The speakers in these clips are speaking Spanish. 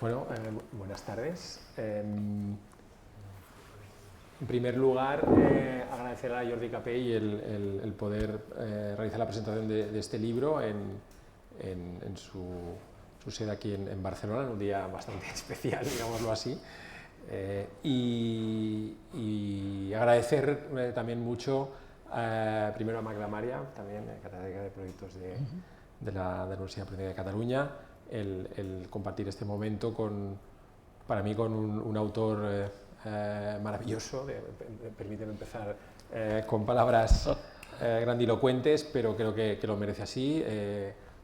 Bueno, buenas tardes. En primer lugar, agradecer a Jordi Capell el poder realizar la presentación de este libro en su sede aquí en Barcelona, en un día bastante especial, digámoslo así. Y agradecer también mucho primero a Magda Maria, también catedrática de proyectos de la Universidad Política de Cataluña, el compartir este momento para mí con un autor maravilloso. Permíteme empezar con palabras grandilocuentes, pero creo que lo merece así.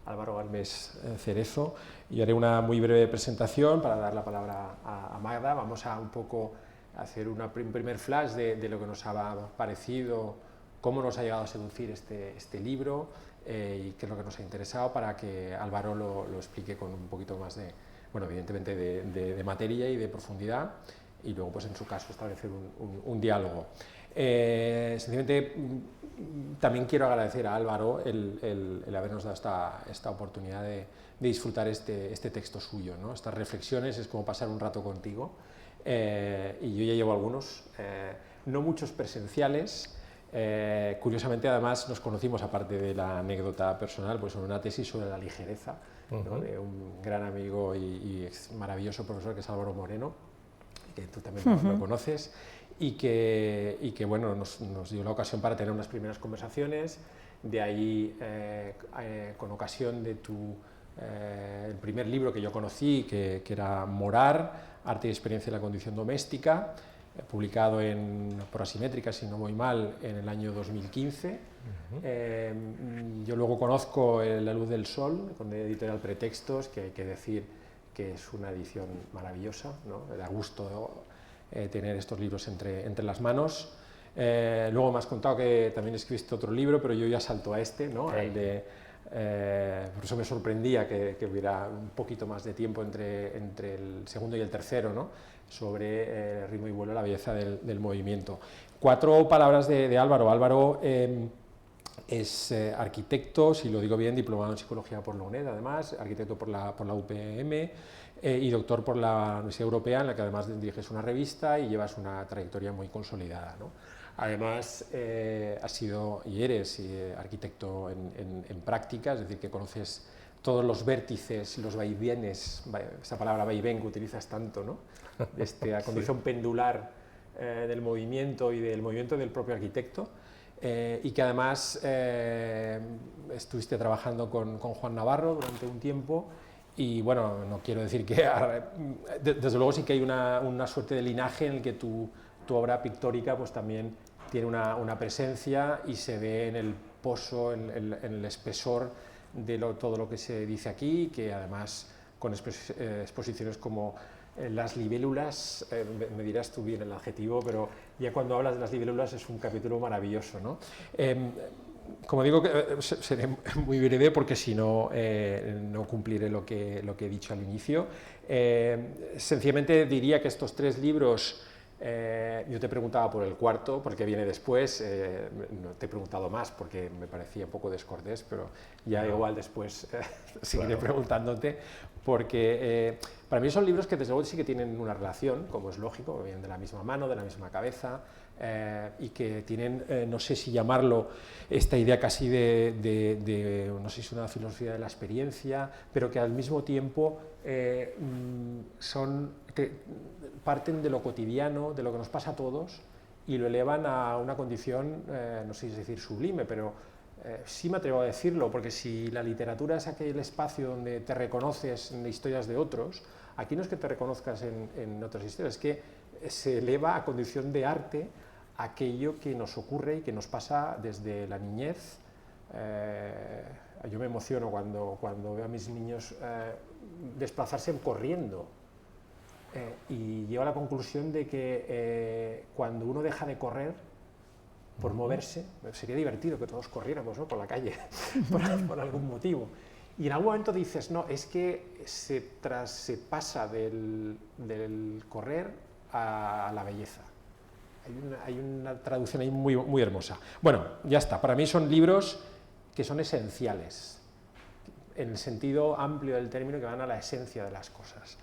Álvaro Galmés Cerezo, y haré una muy breve presentación para dar la palabra a Magda. Vamos a un poco hacer un primer flash de lo que nos ha parecido, cómo nos ha llegado a seducir este libro y qué es lo que nos ha interesado, para que Álvaro lo explique con un poquito más de, bueno, evidentemente de materia y de profundidad, y luego, pues en su caso, establecer un diálogo. Sencillamente, también quiero agradecer a Álvaro el habernos dado esta oportunidad de disfrutar este texto suyo, ¿no? Estas reflexiones es como pasar un rato contigo, y yo ya llevo algunos, no muchos presenciales. Curiosamente, además, nos conocimos, aparte de la anécdota personal, pues en una tesis sobre la ligereza, ¿no? De un gran amigo y maravilloso profesor, que es Álvaro Moreno, que tú también lo conoces, y que bueno, nos dio la ocasión para tener unas primeras conversaciones. De ahí, con ocasión de el primer libro que yo conocí, que era Morar, Arte y experiencia de la condición doméstica, publicado por Asimétrica, si no voy mal, en el año 2015. Yo luego conozco La luz del sol, con Editorial Pretextos, que hay que decir que es una edición maravillosa, ¿no? Da gusto tener estos libros entre las manos. Luego me has contado que también escribiste otro libro, pero yo ya salto a este, ¿no? El de, por eso me sorprendía que hubiera un poquito más de tiempo entre el segundo y el tercero, ¿no? Sobre ritmo y vuelo, la belleza del movimiento. 4 palabras de Álvaro. Álvaro es arquitecto, si lo digo bien, diplomado en psicología por la UNED, además, arquitecto por la UPM, y doctor por la Universidad Europea, en la que además diriges una revista y llevas una trayectoria muy consolidada, ¿no? Además, has sido y eres arquitecto en práctica, es decir, que conoces todos los vértices, los vaivenes, esa palabra vaivén que utilizas tanto, ¿no? De esta condición pendular del movimiento y del movimiento del propio arquitecto. Y que además estuviste trabajando con Juan Navarro durante un tiempo, y bueno, no quiero decir que, desde luego sí que hay una suerte de linaje en el que tu obra pictórica pues también tiene una presencia, y se ve en el poso, en el espesor de todo lo que se dice aquí, que además con exposiciones como las libélulas, me dirás tú bien el adjetivo, pero ya cuando hablas de las libélulas es un capítulo maravilloso, ¿no? Como digo, seré muy breve, porque si no, no cumpliré lo que he dicho al inicio. Sencillamente diría que estos 3 libros, yo te preguntaba por el cuarto, porque viene después. No te he preguntado más porque me parecía un poco descortés, pero ya igual después seguiré preguntándote, porque para mí son libros que desde luego sí que tienen una relación, como es lógico, vienen de la misma mano, de la misma cabeza, y que tienen, no sé si llamarlo, esta idea casi no sé si una filosofía de la experiencia, pero que al mismo tiempo parten de lo cotidiano, de lo que nos pasa a todos, y lo elevan a una condición, no sé si decir sublime, pero sí me atrevo a decirlo, porque si la literatura es aquel espacio donde te reconoces en historias de otros, aquí no es que te reconozcas en otras historias, es que se eleva a condición de arte aquello que nos ocurre y que nos pasa desde la niñez. Yo me emociono cuando veo a mis niños desplazarse corriendo, y llego a la conclusión de que cuando uno deja de correr por moverse, sería divertido que todos corriéramos, ¿no?, por la calle por algún motivo, y en algún momento dices, no, es que se pasa del correr a la belleza. Hay una traducción ahí muy, muy hermosa. Bueno, ya está. Para mí son libros que son esenciales. en el sentido amplio del término, que van a la esencia de las cosas.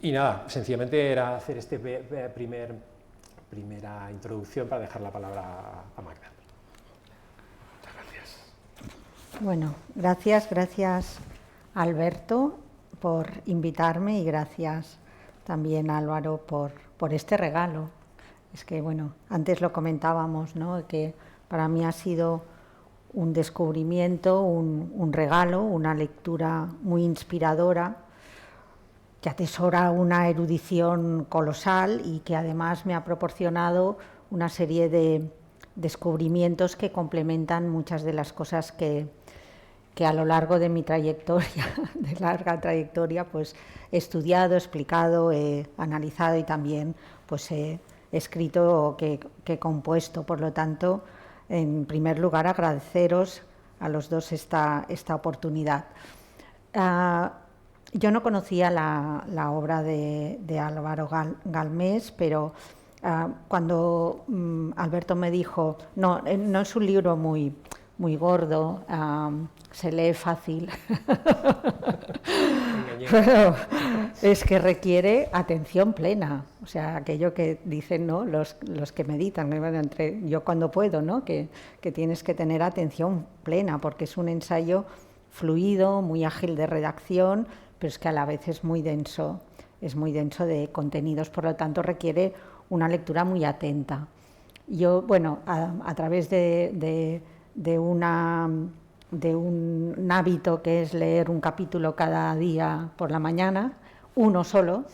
Y nada, sencillamente era hacer este primera introducción para dejar la palabra a Magda. Muchas gracias. Bueno, gracias Alberto por invitarme y gracias también Álvaro por este regalo. Es que, bueno, antes lo comentábamos, ¿no?, que para mí ha sido un descubrimiento, un regalo, una lectura muy inspiradora, que atesora una erudición colosal y que además me ha proporcionado una serie de descubrimientos que complementan muchas de las cosas que a lo largo de mi trayectoria, de larga trayectoria, pues he estudiado, explicado, he analizado y también pues he escrito o que he compuesto. Por lo tanto, en primer lugar, agradeceros a los dos esta oportunidad. Yo no conocía la obra de Álvaro Galmés, pero cuando Alberto me dijo, no es un libro muy gordo, se lee fácil, pero es que requiere atención plena, o sea, aquello que dicen, ¿no?, los que meditan, yo cuando puedo, ¿no?, que tienes que tener atención plena, porque es un ensayo fluido, muy ágil de redacción, pero es que a la vez es muy denso de contenidos, por lo tanto requiere una lectura muy atenta. Yo, bueno, a través de un hábito que es leer un capítulo cada día por la mañana, uno solo,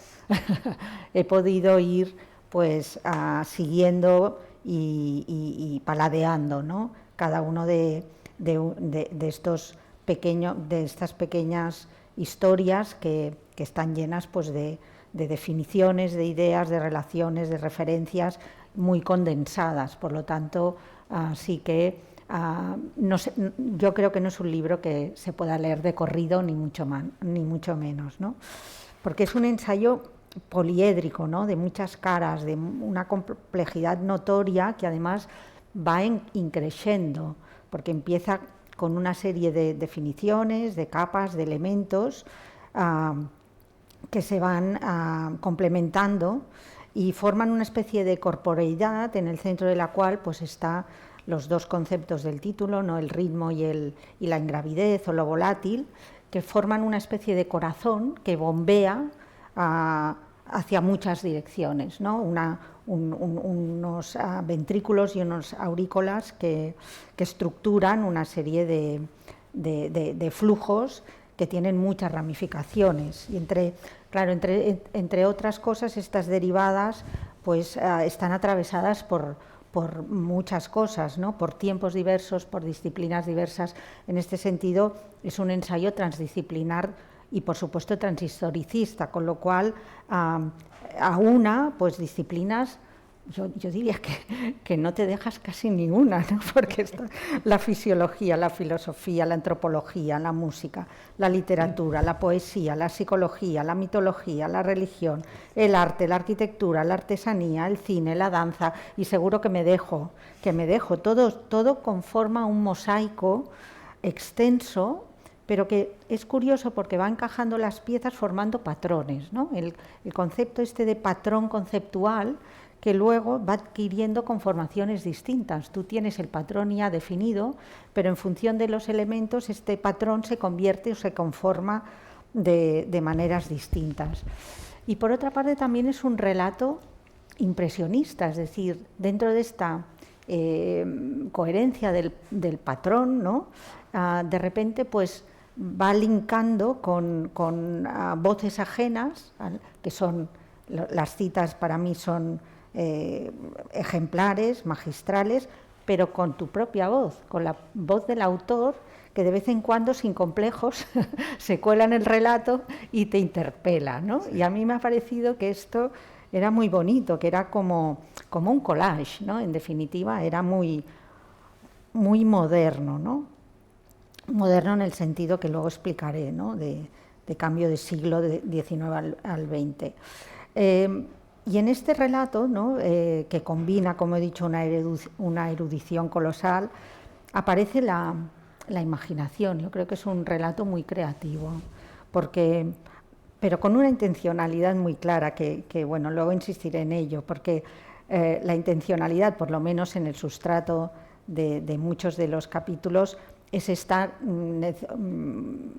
he podido ir pues siguiendo y paladeando, ¿no?, cada uno de estas pequeñas historias que están llenas pues de definiciones, de ideas, de relaciones, de referencias muy condensadas. Por lo tanto, sí que no sé, yo creo que no es un libro que se pueda leer de corrido, ni mucho menos, ¿no?, porque es un ensayo poliédrico, ¿no?, de muchas caras, de una complejidad notoria que además va increciendo, porque empieza con una serie de definiciones, de capas, de elementos que se van complementando y forman una especie de corporeidad en el centro de la cual pues está los dos conceptos del título, ¿no?, el ritmo y la ingravidez o lo volátil, que forman una especie de corazón que bombea hacia muchas direcciones, ¿no?, unos ventrículos y unos aurículas que estructuran una serie de flujos que tienen muchas ramificaciones. Y entre otras cosas, estas derivadas pues están atravesadas por muchas cosas, ¿no?, por tiempos diversos, por disciplinas diversas. En este sentido, es un ensayo transdisciplinar y, por supuesto, transhistoricista, con lo cual aúna pues disciplinas, yo diría que no te dejas casi ninguna, ¿no?, porque está la fisiología, la filosofía, la antropología, la música, la literatura, la poesía, la psicología, la mitología, la religión, el arte, la arquitectura, la artesanía, el cine, la danza, y seguro que me dejo, todo conforma un mosaico extenso, pero que es curioso porque va encajando las piezas formando patrones, ¿no?, el concepto este de patrón conceptual, que luego va adquiriendo conformaciones distintas. Tú tienes el patrón ya definido, pero en función de los elementos este patrón se convierte o se conforma de maneras distintas. Y por otra parte también es un relato impresionista, es decir, dentro de esta coherencia del patrón, ¿no?, de repente pues va linkando con voces ajenas, que son, las citas para mí son ejemplares, magistrales, pero con tu propia voz, con la voz del autor, que de vez en cuando, sin complejos, se cuela en el relato y te interpela, ¿no? Y a mí me ha parecido que esto era muy bonito, que era como un collage, ¿no? En definitiva, era muy moderno, ¿no? Moderno en el sentido que luego explicaré, ¿no?, de cambio de siglo XIX al XX. Y en este relato, ¿no?, que combina, como he dicho, una erudición colosal, aparece la imaginación. Yo creo que es un relato muy creativo, pero con una intencionalidad muy clara, que bueno, luego insistiré en ello, porque la intencionalidad, por lo menos en el sustrato de muchos de los capítulos, es esta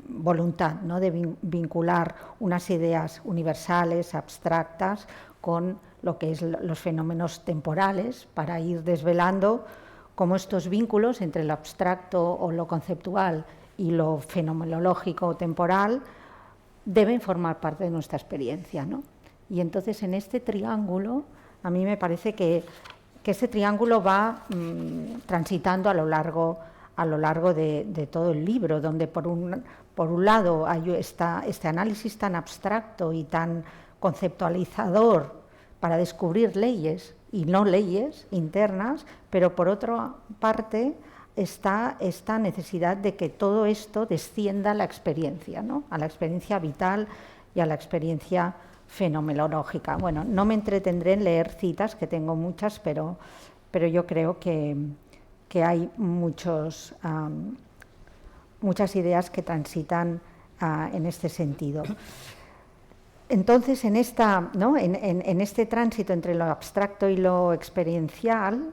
voluntad, ¿no?, de vincular unas ideas universales, abstractas, con lo que es los fenómenos temporales, para ir desvelando cómo estos vínculos entre lo abstracto o lo conceptual y lo fenomenológico o temporal deben formar parte de nuestra experiencia, ¿no? Y entonces en este triángulo, a mí me parece que ese triángulo va transitando a lo largo de todo el libro, donde por un lado hay este análisis tan abstracto y tan conceptualizador para descubrir leyes y no leyes internas, pero por otra parte está esta necesidad de que todo esto descienda a la experiencia, ¿no?, a la experiencia vital y a la experiencia fenomenológica. Bueno, no me entretendré en leer citas, que tengo muchas, pero yo creo que hay muchas ideas que transitan en este sentido. Entonces, en este tránsito entre lo abstracto y lo experiencial,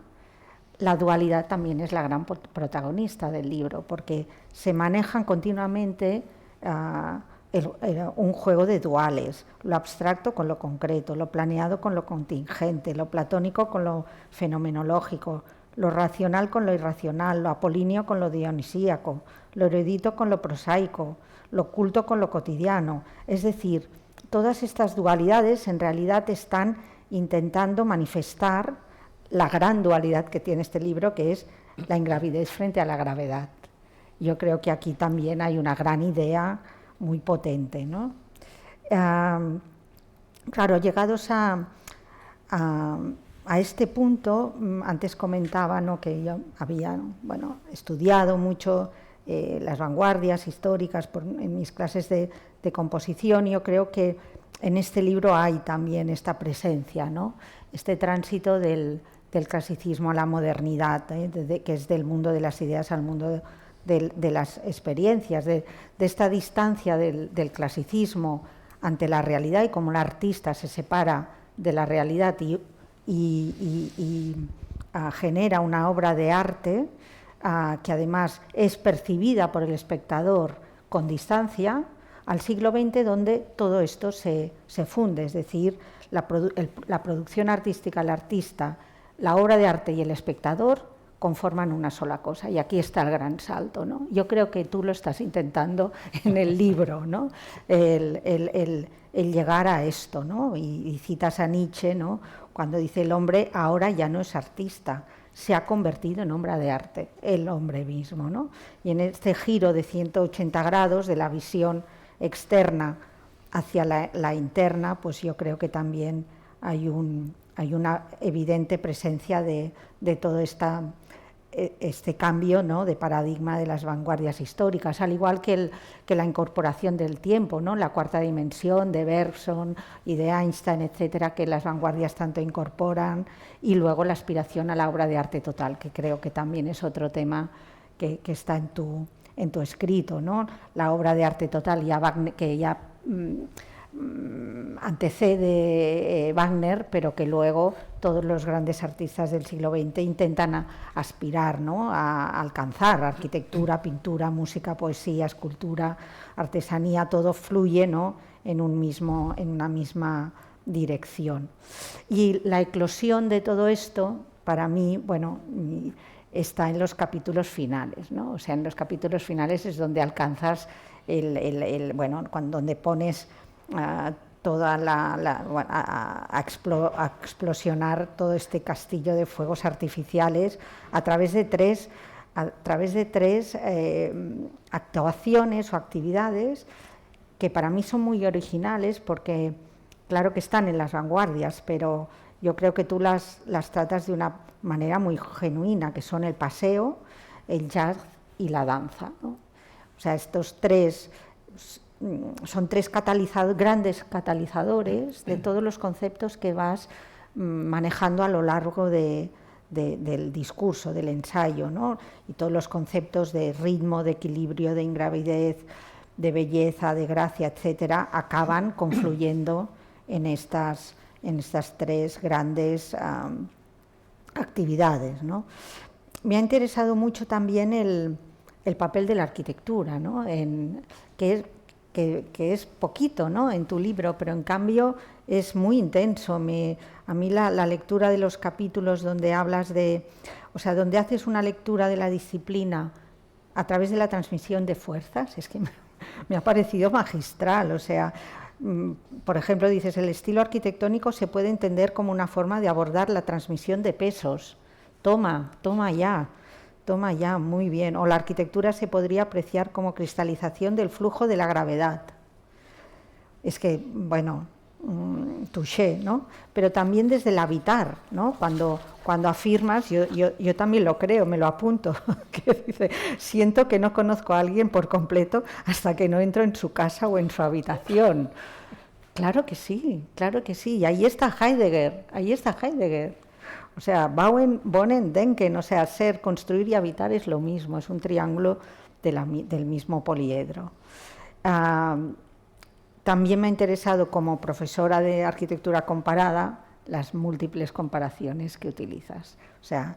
la dualidad también es la gran protagonista del libro, porque se manejan continuamente un juego de duales, lo abstracto con lo concreto, lo planeado con lo contingente, lo platónico con lo fenomenológico, lo racional con lo irracional, lo apolíneo con lo dionisíaco, lo erudito con lo prosaico, lo oculto con lo cotidiano. Es decir, todas estas dualidades en realidad están intentando manifestar la gran dualidad que tiene este libro, que es la ingravidez frente a la gravedad. Yo creo que aquí también hay una gran idea muy potente, ¿no? Claro, llegados a este punto, antes comentaba, ¿no?, que yo había estudiado mucho las vanguardias históricas en mis clases de composición. Yo creo que en este libro hay también esta presencia, ¿no?, este tránsito del clasicismo a la modernidad, que es del mundo de las ideas al mundo de las experiencias, de esta distancia del clasicismo ante la realidad, y cómo el artista se separa de la realidad y genera una obra de arte que además es percibida por el espectador con distancia, al siglo XX, donde todo esto se funde, es decir, la producción artística, el artista, la obra de arte y el espectador conforman una sola cosa, y aquí está el gran salto, ¿no? Yo creo que tú lo estás intentando en el libro, ¿no?, el llegar a esto, ¿no? Y citas a Nietzsche, ¿no?, cuando dice: el hombre ahora ya no es artista, se ha convertido en obra de arte, el hombre mismo, ¿no? Y en este giro de 180 grados de la visión externa hacia la interna, pues yo creo que también hay una evidente presencia de todo este cambio, ¿no?, de paradigma de las vanguardias históricas, al igual que la incorporación del tiempo, ¿no?, la cuarta dimensión de Bergson y de Einstein, etcétera, que las vanguardias tanto incorporan, y luego la aspiración a la obra de arte total, que creo que también es otro tema que está en tu escrito, ¿no?, la obra de arte total, que ya antecede Wagner, pero que luego todos los grandes artistas del siglo XX intentan aspirar, ¿no?, a alcanzar. Arquitectura, pintura, música, poesía, escultura, artesanía, todo fluye, ¿no?, en una misma dirección. Y la eclosión de todo esto, para mí, bueno, está en los capítulos finales, ¿no? O sea, en los capítulos finales es donde alcanzas donde pones toda a explosionar todo este castillo de fuegos artificiales a través de tres actuaciones o actividades que para mí son muy originales, porque claro que están en las vanguardias, pero yo creo que tú las tratas de una manera muy genuina, que son el paseo, el jazz y la danza, ¿no? O sea, estos tres son tres grandes catalizadores de todos los conceptos que vas manejando a lo largo de del discurso, del ensayo, ¿no? Y todos los conceptos de ritmo, de equilibrio, de ingravidez, de belleza, de gracia, etcétera, acaban confluyendo en estas tres grandes actividades, ¿no? Me ha interesado mucho también el papel de la arquitectura, ¿no? Que es poquito, ¿no?, en tu libro, pero en cambio es muy intenso. A mí la lectura de los capítulos donde hablas donde haces una lectura de la disciplina a través de la transmisión de fuerzas, es que me ha parecido magistral. O sea, por ejemplo, dices, el estilo arquitectónico se puede entender como una forma de abordar la transmisión de pesos. Toma ya, muy bien. O la arquitectura se podría apreciar como cristalización del flujo de la gravedad. Es que, bueno, touché, ¿no? Pero también desde el habitar, ¿no? Cuando afirmas, yo también lo creo, me lo apunto, que dice, siento que no conozco a alguien por completo hasta que no entro en su casa o en su habitación. Claro que sí, y ahí está Heidegger. O sea, Bauen, Wohnen, Denken, o sea, ser, construir y habitar es lo mismo, es un triángulo del mismo poliedro. También me ha interesado, como profesora de arquitectura comparada, las múltiples comparaciones que utilizas. O sea,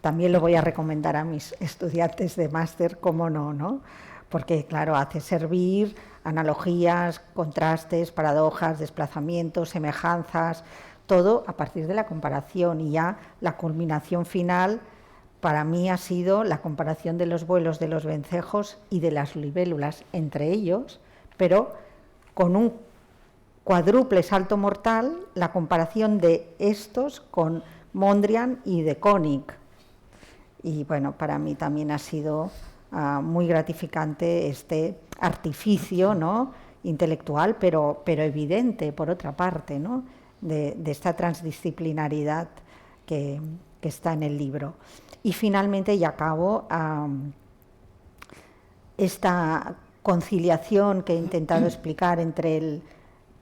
también lo voy a recomendar a mis estudiantes de máster, cómo no, ¿no? Porque, claro, hace servir analogías, contrastes, paradojas, desplazamientos, semejanzas, todo a partir de la comparación. Y ya la culminación final para mí ha sido la comparación de los vuelos de los vencejos y de las libélulas entre ellos, pero con un cuádruple salto mortal, la comparación de estos con Mondrian y de Koenig. Y bueno, para mí también ha sido muy gratificante este artificio, ¿no?, intelectual, pero evidente, por otra parte, ¿no?, de esta transdisciplinaridad que está en el libro. Y finalmente, y acabo, esta conciliación que he intentado explicar entre el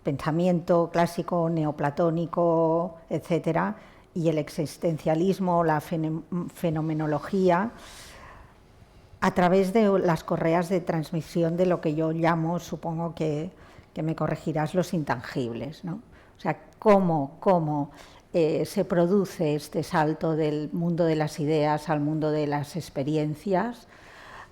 pensamiento clásico, neoplatónico, etcétera, y el existencialismo, la fenomenología, a través de las correas de transmisión de lo que yo llamo, supongo que me corregirás, los intangibles, ¿no? O sea, cómo se produce este salto del mundo de las ideas al mundo de las experiencias,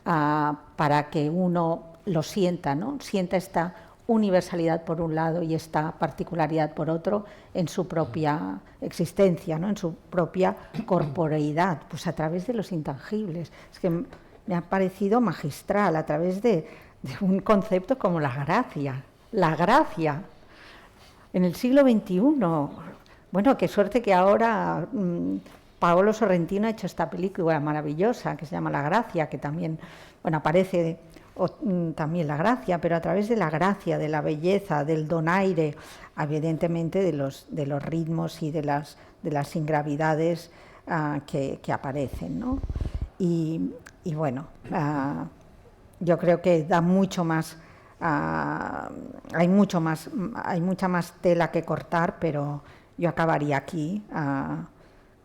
para que uno lo sienta, ¿no? Sienta esta universalidad por un lado y esta particularidad por otro en su propia existencia, ¿no?, en su propia corporeidad, pues a través de los intangibles. Es que me ha parecido magistral, a través de un concepto como la gracia. La gracia en el siglo XXI. Bueno, qué suerte que ahora Paolo Sorrentino ha hecho esta película maravillosa que se llama La Gracia, que también, bueno, aparece también la gracia, pero a través de la gracia, de la belleza, del donaire, evidentemente de los ritmos y de las ingravidades que aparecen, ¿no? Y bueno, yo creo que da mucho más, hay mucha más tela que cortar, pero yo acabaría aquí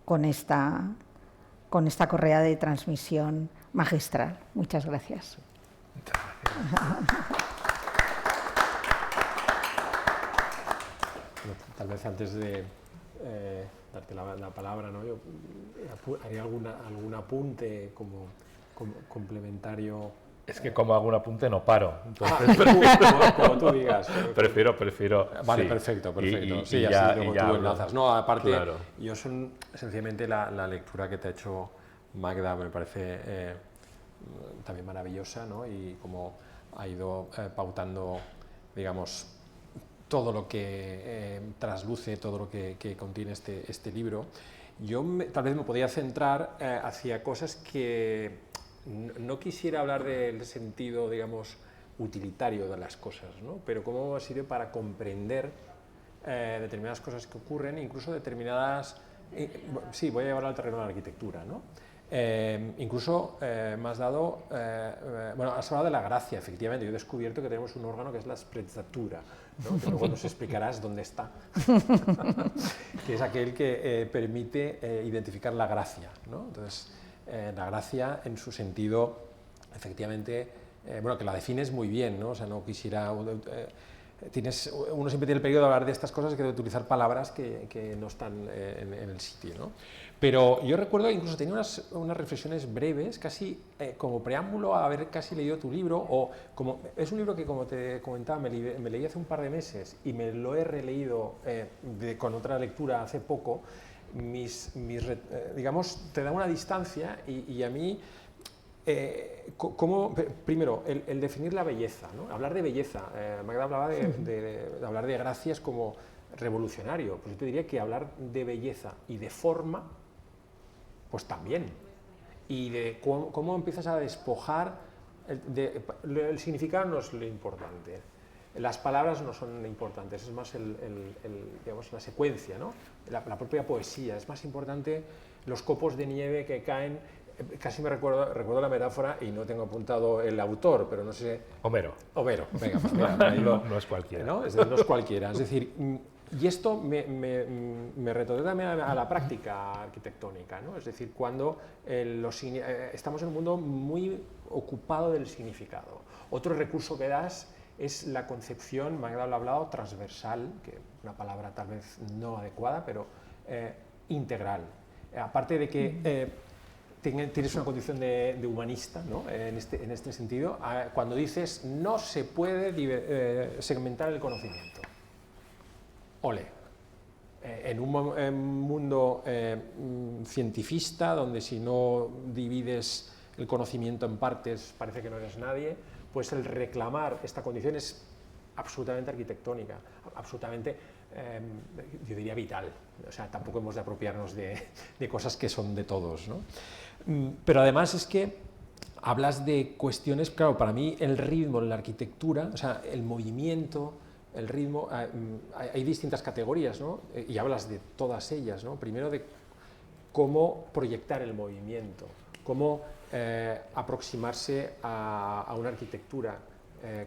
con esta correa de transmisión magistral. Muchas gracias. Tal vez antes de darte la palabra, ¿no?, yo haría algún apunte como complementario. Es que como algún apunte no paro. Entonces, como tú digas. Prefiero. Vale, sí. perfecto. Y así ya tú enlazas. No, aparte, claro. yo sencillamente la lectura que te ha hecho Magda me parece también maravillosa, ¿no? Y como ha ido pautando, digamos, todo lo que trasluce, todo lo que contiene este libro. Yo tal vez me podía centrar hacia cosas que no quisiera hablar del sentido, digamos, utilitario de las cosas, ¿no?, pero cómo sirve para comprender determinadas cosas que ocurren, incluso determinadas... sí, voy a llevar al terreno de la arquitectura, ¿no? Incluso me has dado, bueno, has hablado de la gracia, efectivamente. Yo he descubierto que tenemos un órgano que es la sprezzatura, ¿no? Que luego nos explicarás dónde está, que es aquel que permite identificar la gracia, ¿no? Entonces, la gracia en su sentido, efectivamente, bueno, que la defines muy bien, ¿no? O sea, no quisiera... uno siempre tiene el peligro de hablar de estas cosas que de utilizar palabras que no están en el sitio, ¿no? Pero yo recuerdo incluso tenía unas reflexiones breves, casi como preámbulo a haber casi leído tu libro, o como es un libro que, como te comentaba, me leí hace un par de meses y me lo he releído con otra lectura hace poco. Digamos, te da una distancia y a mí... primero, el definir la belleza, ¿no? Hablar de belleza. Magda hablaba de hablar de gracia es como revolucionario. Pues yo te diría que hablar de belleza y de forma, pues también. Y de cómo empiezas a despojar. El significado no es lo importante. Las palabras no son importantes, es más digamos, la secuencia, ¿no? La propia poesía. Es más importante los copos de nieve que caen. Casi me recuerdo la metáfora y no tengo apuntado el autor, pero no sé... Homero. Homero, venga, pues mira, no es cualquiera. ¿no? No es cualquiera. Es decir, y esto me retrotrae también a la práctica arquitectónica, ¿no? Es decir, cuando estamos en un mundo muy ocupado del significado. Otro recurso que das es la concepción, Magda lo ha hablado, transversal, que es una palabra tal vez no adecuada, pero integral. Aparte de que... tienes una condición de humanista, ¿no? en este sentido, cuando dices no se puede segmentar el conocimiento. Ole. En un mundo cientifista, donde si no divides el conocimiento en partes parece que no eres nadie, pues el reclamar esta condición es absolutamente arquitectónica, absolutamente, yo diría, vital. O sea, tampoco hemos de apropiarnos de cosas que son de todos, ¿no? Pero además es que hablas de cuestiones, claro, para mí el ritmo en la arquitectura, o sea, el movimiento, el ritmo, hay distintas categorías, ¿no? Y hablas de todas ellas, ¿no? Primero de cómo proyectar el movimiento, cómo aproximarse a una arquitectura,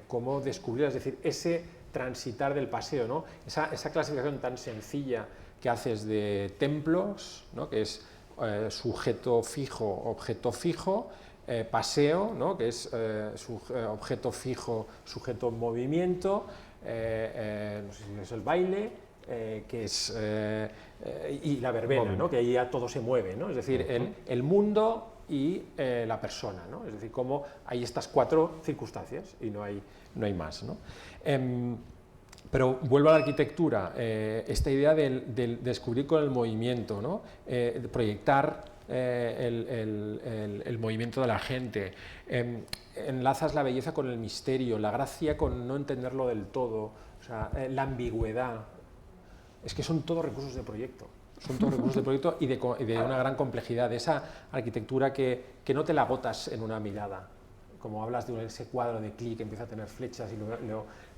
cómo descubrirla, es decir, ese transitar del paseo, ¿no? Esa clasificación tan sencilla que haces de templos, ¿no? Que es sujeto fijo, objeto fijo, paseo, ¿no? Que es objeto fijo, sujeto en movimiento, no sé si es el baile, que es, y la verbena, ¿no? Que ahí ya todo se mueve, ¿no? Es decir, el mundo y la persona, ¿no? Es decir, cómo hay estas cuatro circunstancias y no hay más, ¿no? Pero vuelvo a la arquitectura, esta idea del descubrir con el movimiento, ¿no? De proyectar el movimiento de la gente, enlazas la belleza con el misterio, la gracia con no entenderlo del todo, o sea, la ambigüedad. Es que son todos recursos de proyecto. Son todos recursos de proyecto y de una gran complejidad, de esa arquitectura que no te la agotas en una mirada. Como hablas de ese cuadro de Klee que empieza a tener flechas y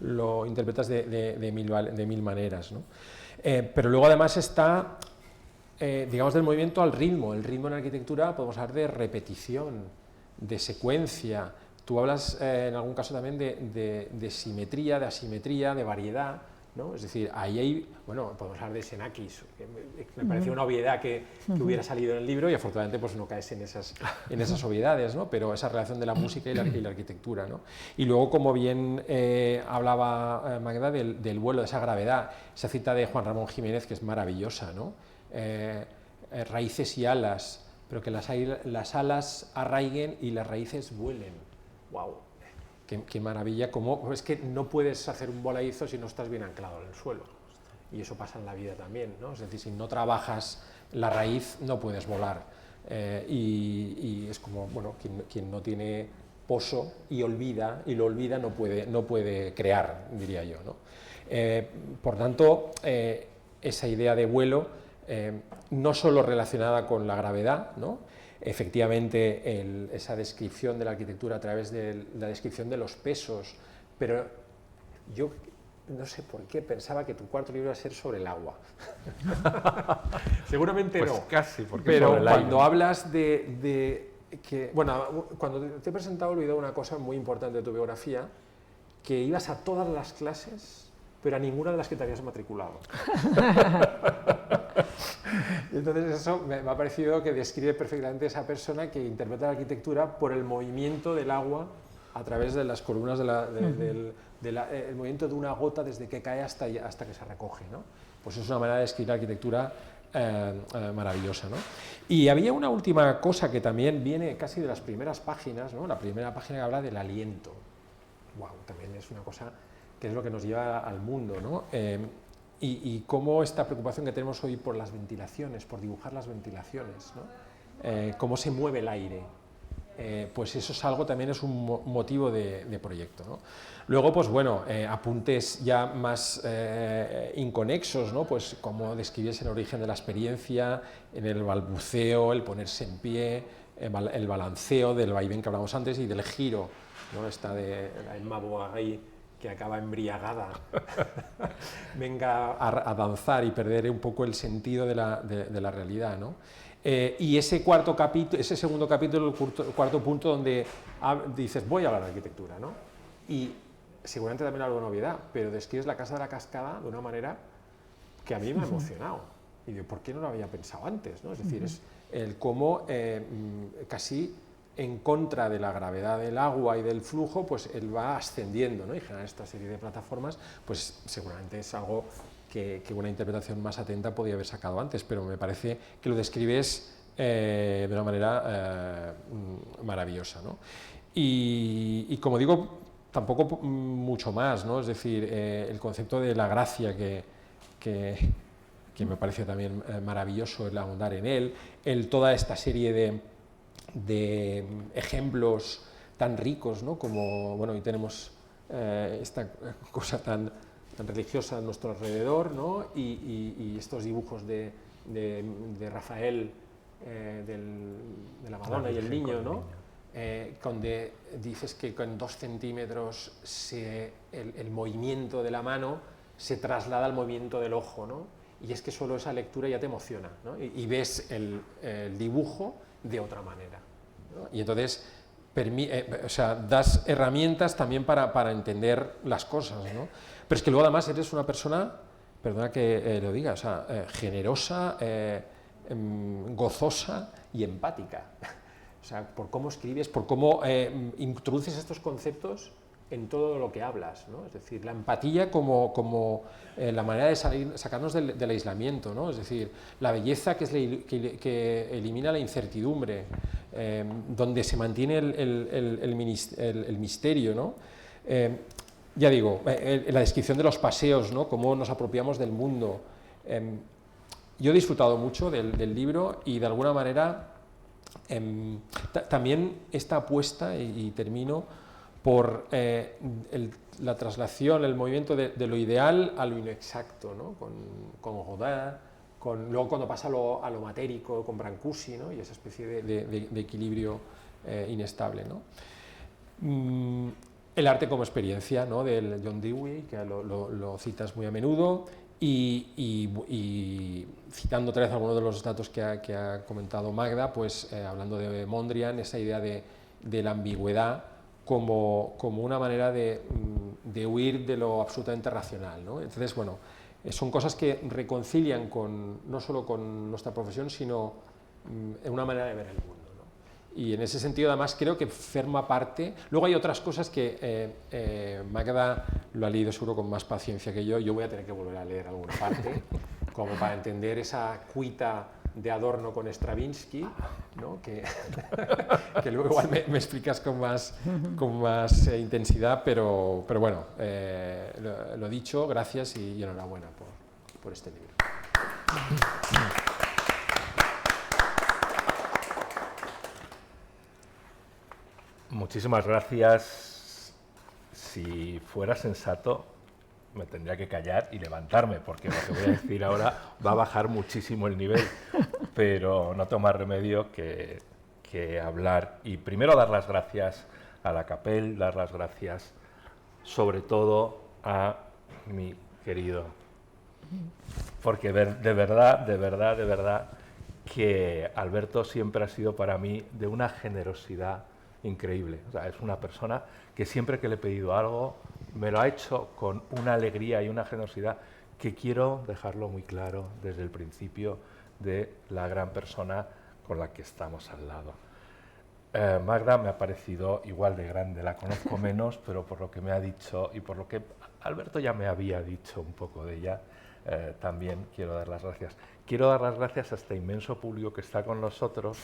lo interpretas de mil maneras, ¿no? Pero luego además está, digamos, del movimiento al ritmo. El ritmo en arquitectura podemos hablar de repetición, de secuencia. Tú hablas en algún caso también de simetría, de asimetría, de variedad, ¿no? Es decir, ahí hay, bueno, podemos hablar de Xenakis, que me pareció una obviedad que hubiera salido en el libro y afortunadamente pues no caes en esas obviedades, ¿no? Pero esa relación de la música y la arquitectura, ¿no? Y luego, como bien hablaba Magda, del vuelo, de esa gravedad, esa cita de Juan Ramón Jiménez que es maravillosa, ¿no? Raíces y alas, pero que las alas arraiguen y las raíces vuelen. ¡Wow! Qué maravilla, cómo es que no puedes hacer un voladizo si no estás bien anclado en el suelo. Y eso pasa en la vida también, ¿no? Es decir, si no trabajas la raíz no puedes volar. Y es como, bueno, quien no tiene poso y lo olvida no puede crear, diría yo, ¿no? Por tanto, esa idea de vuelo, no solo relacionada con la gravedad, ¿no? Efectivamente, esa descripción de la arquitectura a través de la descripción de los pesos, pero yo no sé por qué, pensaba que tu cuarto libro iba a ser sobre el agua. Seguramente pues no. Casi, porque pero sobre el cuando aire. hablas de que, bueno, cuando te he presentado he olvidado una cosa muy importante de tu biografía, que ibas a todas las clases, pero a ninguna de las que te habías matriculado. Y entonces eso me ha parecido que describe perfectamente esa persona que interpreta la arquitectura por el movimiento del agua a través de las columnas, el movimiento de una gota desde que cae hasta que se recoge, ¿no? Pues es una manera de describir la arquitectura maravillosa, ¿no? Y había una última cosa que también viene casi de las primeras páginas, ¿no? La primera página que habla del aliento. Wow, también es una cosa que es lo que nos lleva al mundo, ¿no? Y cómo esta preocupación que tenemos hoy por las ventilaciones, por dibujar las ventilaciones, ¿no? Cómo se mueve el aire, pues eso es algo, también es un motivo de proyecto, ¿no? Luego, pues bueno, apuntes ya más inconexos, ¿no? Pues cómo describes el origen de la experiencia, en el balbuceo, el ponerse en pie, el balanceo del vaivén que hablamos antes y del giro, ¿no? Esta de la Emma Bovary, que acaba embriagada, venga a danzar y perder un poco el sentido de la realidad, ¿no? Y ese segundo capítulo, el cuarto punto, donde dices, voy a hablar de arquitectura, ¿no? Y seguramente también algo de novedad, pero describes la Casa de la Cascada de una manera que a mí me ha emocionado. Y digo, ¿por qué no lo había pensado antes, ¿no? Es decir, es el cómo casi en contra de la gravedad del agua y del flujo, pues él va ascendiendo, ¿no? Y genera esta serie de plataformas, pues seguramente es algo que una interpretación más atenta podía haber sacado antes, pero me parece que lo describes de una manera maravillosa, ¿no? Y como digo, tampoco mucho más, ¿no? Es decir, el concepto de la gracia que me parece también maravilloso el ahondar en él, toda esta serie de ejemplos tan ricos, ¿no? Como, bueno, hoy tenemos esta cosa tan religiosa a nuestro alrededor, ¿no? Y estos dibujos de Rafael, de la Madonna y el niño, ¿no? Donde dices que con 2 centímetros el movimiento de la mano se traslada al movimiento del ojo, ¿no? Y es que solo esa lectura ya te emociona, ¿no? Y ves el dibujo de otra manera, ¿no? Y entonces das herramientas también para entender las cosas, ¿no? Pero es que luego además eres una persona, perdona que lo diga, o sea, generosa, gozosa y empática. O sea, por cómo escribes, por cómo introduces estos conceptos en todo lo que hablas, ¿no? Es decir, la empatía como la manera de sacarnos del aislamiento, ¿no? Es decir, la belleza que elimina la incertidumbre, donde se mantiene el misterio, ¿no? Ya digo, la descripción de los paseos, ¿no? Cómo nos apropiamos del mundo. Yo he disfrutado mucho del libro y de alguna manera también esta apuesta, y termino, por la traslación, el movimiento de lo ideal a lo inexacto, ¿no? Con Godin, luego cuando pasa a lo matérico con Brancusi, ¿no? Y esa especie de equilibrio inestable, ¿no? El arte como experiencia, ¿no? Del John Dewey, que lo citas muy a menudo, y citando otra vez algunos de los datos que ha comentado Magda, pues hablando de Mondrian, esa idea de la ambigüedad como una manera de huir de lo absolutamente racional, ¿no? Entonces, bueno, son cosas que reconcilian no solo con nuestra profesión, sino en una manera de ver el mundo, ¿no? Y en ese sentido, además, creo que forma parte. Luego hay otras cosas que Magda lo ha leído seguro con más paciencia que yo voy a tener que volver a leer alguna parte, como para entender esa cuita de Adorno con Stravinsky, ¿no? que luego igual me explicas con más intensidad, pero bueno, lo dicho, gracias y enhorabuena por este libro. Muchísimas gracias. Si fuera sensato, me tendría que callar y levantarme, porque lo que voy a decir ahora va a bajar muchísimo el nivel, pero no tengo más remedio que hablar. Y primero dar las gracias a la CAPEL, dar las gracias sobre todo a mi querido, porque de verdad, que Alberto siempre ha sido para mí de una generosidad increíble. O sea, es una persona que siempre que le he pedido algo me lo ha hecho con una alegría y una generosidad que quiero dejarlo muy claro desde el principio de la gran persona con la que estamos al lado. Magda me ha parecido igual de grande, la conozco menos, pero por lo que me ha dicho y por lo que Alberto ya me había dicho un poco de ella, también quiero dar las gracias. Quiero dar las gracias a este inmenso público que está con nosotros,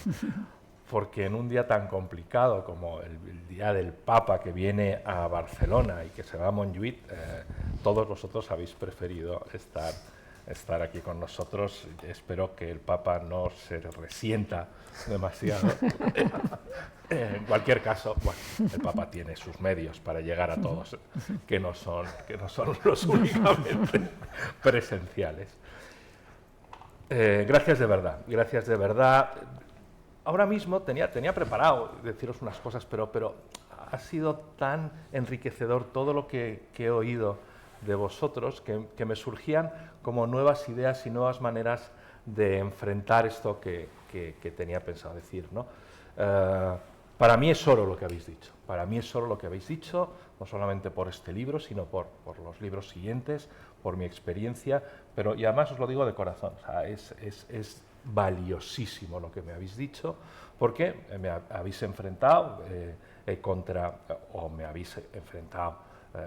porque en un día tan complicado como el día del Papa que viene a Barcelona y que se va a Montjuïc, todos vosotros habéis preferido estar aquí con nosotros. Espero que el Papa no se resienta demasiado. En cualquier caso, bueno, el Papa tiene sus medios para llegar a todos, que no son los únicamente presenciales. Gracias de verdad, gracias de verdad. Ahora mismo tenía preparado deciros unas cosas, pero ha sido tan enriquecedor todo lo que he oído de vosotros que me surgían como nuevas ideas y nuevas maneras de enfrentar esto que tenía pensado decir, ¿no? Para mí es oro lo que habéis dicho, para mí es oro lo que habéis dicho, no solamente por este libro, sino por los libros siguientes, por mi experiencia, y además os lo digo de corazón, o sea, es valiosísimo lo que me habéis dicho, porque me habéis enfrentado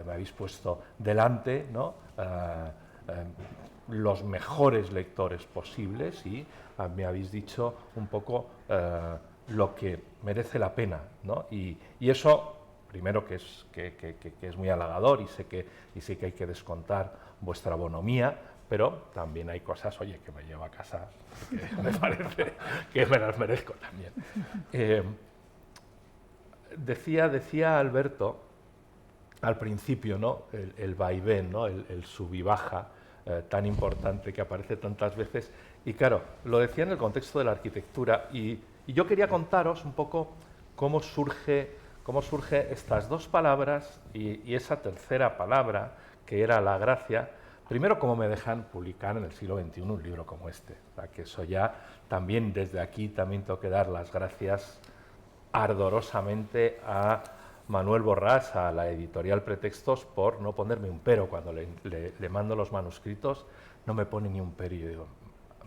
me habéis puesto delante, ¿no? Los mejores lectores posibles y me habéis dicho un poco lo que merece la pena, ¿no? Y eso, primero, que es muy halagador y sé que hay que descontar vuestra bonomía, pero también hay cosas, oye, que me llevo a casa que me parece que me las merezco también. Decía Alberto al principio, ¿no? El vaivén, ¿no? El sub y baja tan importante que aparece tantas veces. Y claro, lo decía en el contexto de la arquitectura y yo quería contaros un poco cómo surge estas dos palabras y esa tercera palabra, que era la gracia. Primero, cómo me dejan publicar en el siglo XXI un libro como este. O sea, que eso ya también, desde aquí, también tengo que dar las gracias ardorosamente a Manuel Borrás, a la editorial Pretextos, por no ponerme un pero. Cuando le mando los manuscritos, no me pone ni un pero. Y yo digo,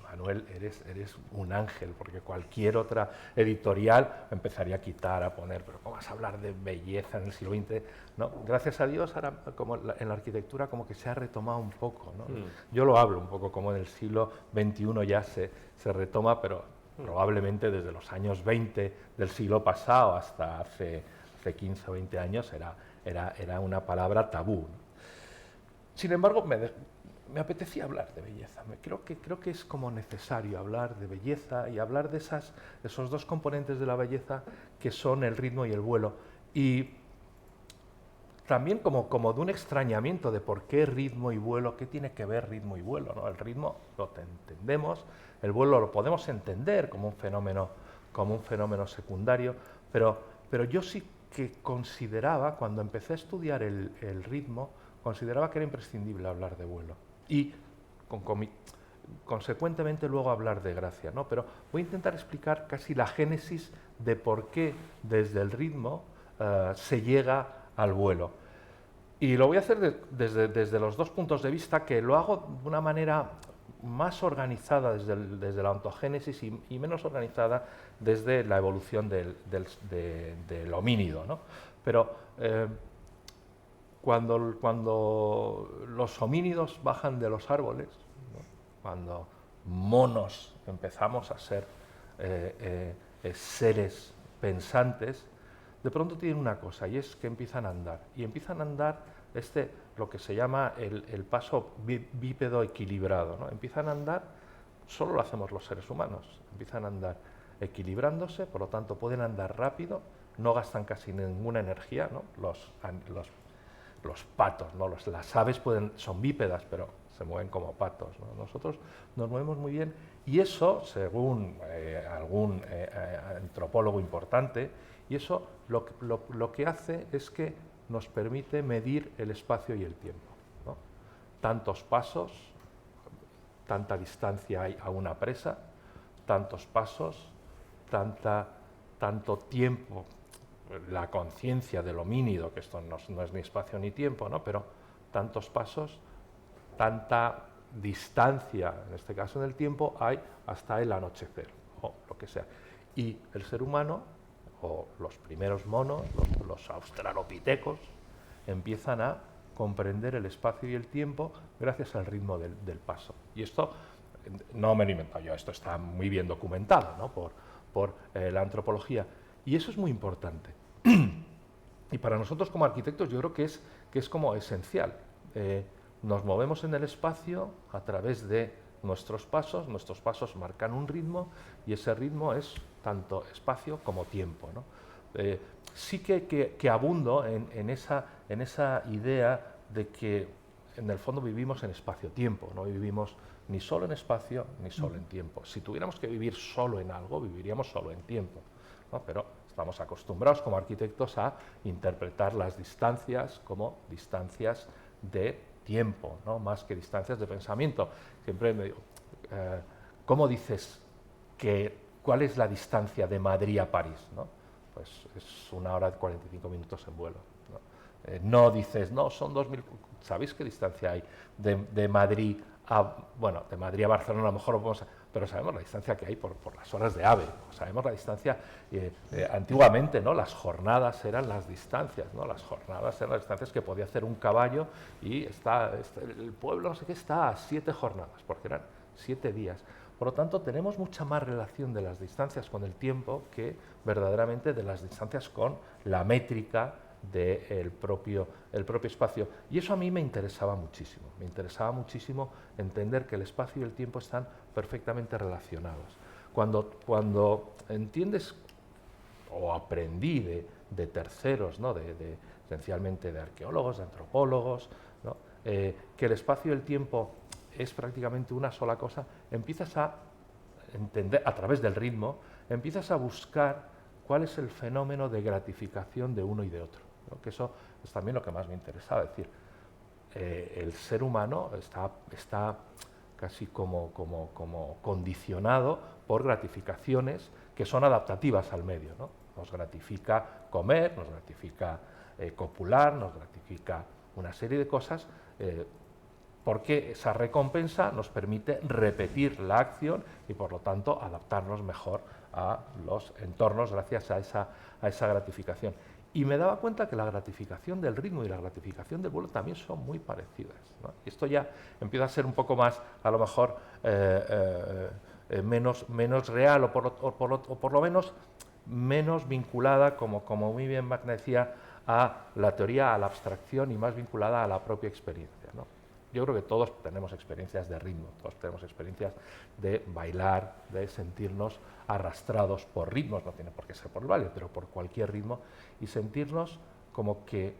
Manuel, eres un ángel, porque cualquier otra editorial empezaría a quitar, a poner, pero ¿cómo vas a hablar de belleza en el siglo XX? ¿No? Gracias a Dios, ahora como en la arquitectura como que se ha retomado un poco, ¿no? Yo lo hablo un poco como en el siglo XXI ya se retoma, pero probablemente desde los años 20 del siglo pasado hasta hace 15 o 20 años era una palabra tabú, ¿no? Sin embargo, me apetecía hablar de belleza. Creo que es como necesario hablar de belleza y hablar de esos dos componentes de la belleza que son el ritmo y el vuelo. Y también como de un extrañamiento de por qué ritmo y vuelo, qué tiene que ver ritmo y vuelo, ¿no? El ritmo lo entendemos, el vuelo lo podemos entender como un fenómeno secundario, pero yo sí que consideraba, cuando empecé a estudiar el ritmo, consideraba que era imprescindible hablar de vuelo. Y consecuentemente luego hablar de gracia, ¿no? Pero voy a intentar explicar casi la génesis de por qué desde el ritmo se llega al vuelo. Y lo voy a hacer desde los dos puntos de vista, que lo hago de una manera más organizada desde la ontogénesis y menos organizada desde la evolución del homínido, ¿no? Pero cuando los homínidos bajan de los árboles, ¿no? Cuando monos empezamos a ser seres pensantes, de pronto tienen una cosa, y es que empiezan a andar. Y empiezan a andar lo que se llama el paso bípedo equilibrado, ¿no? Empiezan a andar, solo lo hacemos los seres humanos, empiezan a andar equilibrándose, por lo tanto pueden andar rápido, no gastan casi ninguna energía, ¿no? Los patos, ¿no? Las aves son bípedas, pero se mueven como patos, ¿no? Nosotros nos movemos muy bien y eso, según algún antropólogo importante, y eso lo que hace es que nos permite medir el espacio y el tiempo, ¿no? tantos pasos, tanta distancia hay a una presa, tantos pasos, tanto tiempo, la conciencia del homínido, que esto no es ni espacio ni tiempo, ¿no? Pero tantos pasos, tanta distancia, en este caso en el tiempo, hay hasta el anochecer, o lo que sea. Y el ser humano, o los primeros monos, los australopitecos, empiezan a comprender el espacio y el tiempo gracias al ritmo del paso. Y esto no me lo he inventado yo, esto está muy bien documentado, ¿no? por la antropología. Y eso es muy importante. Y para nosotros como arquitectos yo creo que es como esencial. Nos movemos en el espacio a través de nuestros pasos marcan un ritmo y ese ritmo es tanto espacio como tiempo, ¿no? Sí que abundo en esa idea de que en el fondo vivimos en espacio-tiempo, no vivimos ni solo en espacio ni solo en tiempo. Si tuviéramos que vivir solo en algo, viviríamos solo en tiempo, ¿no? Pero estamos acostumbrados como arquitectos a interpretar las distancias como distancias de tiempo, ¿no? Más que distancias de pensamiento. Siempre me digo, ¿cómo dices cuál es la distancia de Madrid a París, ¿no? Pues es 1 hora y 45 minutos en vuelo, ¿no? No dices, no, son 2000. ¿Sabéis qué distancia hay de Madrid a, bueno, de Madrid a Barcelona? A lo mejor lo podemos, pero sabemos la distancia que hay por las horas de AVE, sabemos la distancia. Antiguamente, ¿no? Las jornadas eran las distancias, ¿no? Las jornadas eran las distancias que podía hacer un caballo y el pueblo, no sé qué, está a 7 jornadas, porque eran 7 días. Por lo tanto, tenemos mucha más relación de las distancias con el tiempo que verdaderamente de las distancias con la métrica del propio espacio. Y eso a mí me interesaba muchísimo entender que el espacio y el tiempo están perfectamente relacionados. Cuando entiendes, o aprendí de terceros, ¿no? Esencialmente de arqueólogos, de antropólogos, ¿no? Que el espacio y el tiempo es prácticamente una sola cosa, empiezas a entender, a través del ritmo, empiezas a buscar cuál es el fenómeno de gratificación de uno y de otro, ¿no? Que eso es también lo que más me interesaba, es decir, el ser humano está casi como condicionado por gratificaciones que son adaptativas al medio, ¿no? Nos gratifica comer, nos gratifica copular, nos gratifica una serie de cosas, porque esa recompensa nos permite repetir la acción y por lo tanto adaptarnos mejor a los entornos gracias a esa gratificación. Y me daba cuenta que la gratificación del ritmo y la gratificación del vuelo también son muy parecidas, ¿no? Y esto ya empieza a ser un poco más, a lo mejor, menos real o por lo menos menos vinculada, como muy bien Mac decía, a la teoría, a la abstracción y más vinculada a la propia experiencia, ¿no? Yo creo que todos tenemos experiencias de ritmo, todos tenemos experiencias de bailar, de sentirnos arrastrados por ritmos, no tiene por qué ser por el baile, pero por cualquier ritmo, y sentirnos como que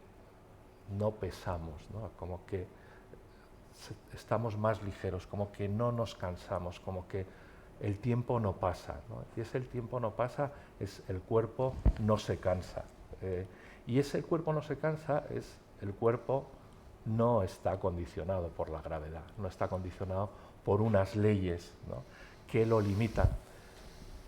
no pesamos, ¿no? Como que estamos más ligeros, como que no nos cansamos, como que el tiempo no pasa, ¿no? Y ese el tiempo no pasa, es el cuerpo no se cansa. Y ese cuerpo no se cansa es el cuerpo no está condicionado por la gravedad, no está condicionado por unas leyes, ¿no? Que lo limitan.